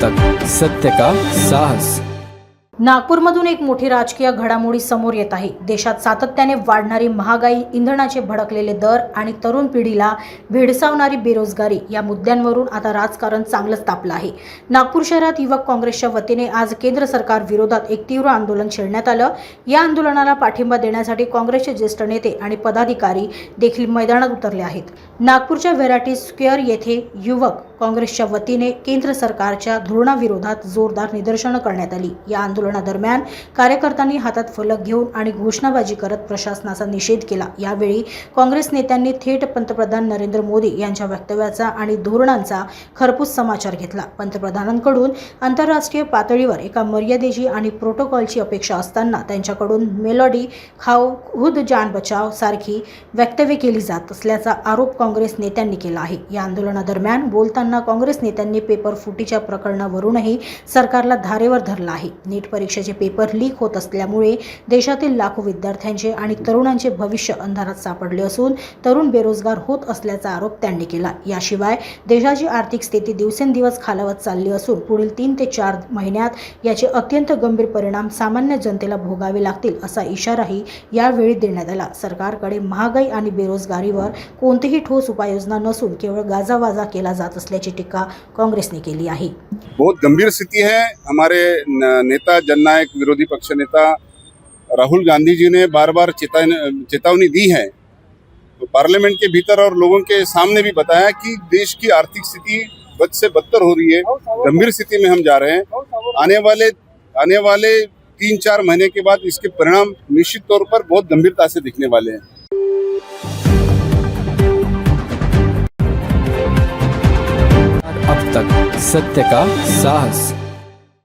तक सत्य का साहस। नागपूरमधून एक मोठी राजकीय घडामोडी समोर येत आहे। देशात सातत्याने वाढणारी महागाई, इंधनाचे भडकलेले दर आणि तरुण पिढीला भेडसावणारी बेरोजगारी या मुद्द्यांवरून आता राजकारण चांगलंच तापलं आहे। नागपूर शहरात युवक काँग्रेसच्या वतीने आज केंद्र सरकार विरोधात एक तीव्र आंदोलन छेडण्यात आलं। या आंदोलनाला पाठिंबा देण्यासाठी काँग्रेसचे ज्येष्ठ नेते आणि पदाधिकारी देखील मैदानात उतरले आहेत। नागपूरच्या व्हेरायटी स्क्वेअर येथे युवक काँग्रेसच्या वतीने केंद्र सरकारच्या धोरणाविरोधात जोरदार निदर्शनं करण्यात आली। या आंदोलनादरम्यान कार्यकर्त्यांनी हातात फलक घेऊन आणि घोषणाबाजी करत प्रशासनाचा निषेध केला। यावेळी काँग्रेस नेत्यांनी थेट पंतप्रधान नरेंद्र मोदी यांच्या वक्तव्याचा आणि धोरणांचा खरपूस समाचार घेतला। पंतप्रधानांकडून आंतरराष्ट्रीय पातळीवर एका मर्यादेची आणि प्रोटोकॉलची अपेक्षा असताना त्यांच्याकडून मेलोडी खाओ खुद जान बचाव सारखी वक्तव्ये केली जात असल्याचा आरोप काँग्रेस नेत्यांनी केला आहे। या आंदोलनादरम्यान बोलताना काँग्रेस नेत्यांनी पेपर फुटीच्या प्रकरणावरूनही सरकारला धारेवर धरलं आहे। नीट परीक्षेचे पेपर लीक होत असल्यामुळे देशातील लाखो विद्यार्थ्यांचे आणि तरुणांचे भविष्य अंधारात सापडले असून तरुण बेरोजगार होत असल्याचा आरोप त्यांनी केला। याशिवाय देशाची आर्थिक स्थिती दिवसेंदिवस खालावत चालली असून पुढील 3 ते 4 महिन्यात याचे अत्यंत गंभीर परिणाम सामान्य जनतेला भोगावे लागतील असा इशाराही यावेळी देण्यात आला। सरकारकडे महागाई आणि बेरोजगारीवर कोणतीही ठोस उपाययोजना नसून केवळ गाजावाजा केला जात असल्याची टीका काँग्रेसने केली आहे। बहुत गंभीर स्थिति है। हमारे नेता जननायक विरोधी पक्ष नेता राहुल गांधी जी ने बार बार चेतावनी दी है। तो पार्लियामेंट के भीतर और लोगों के सामने भी बताया कि देश की आर्थिक स्थिति बद से बदतर हो रही है, गंभीर स्थिति में हम जा रहे हैं। आने वाले 3-4 महीने के बाद इसके परिणाम निश्चित तौर पर बहुत गंभीरता से दिखने वाले हैं। अब तक सत्य का साहस।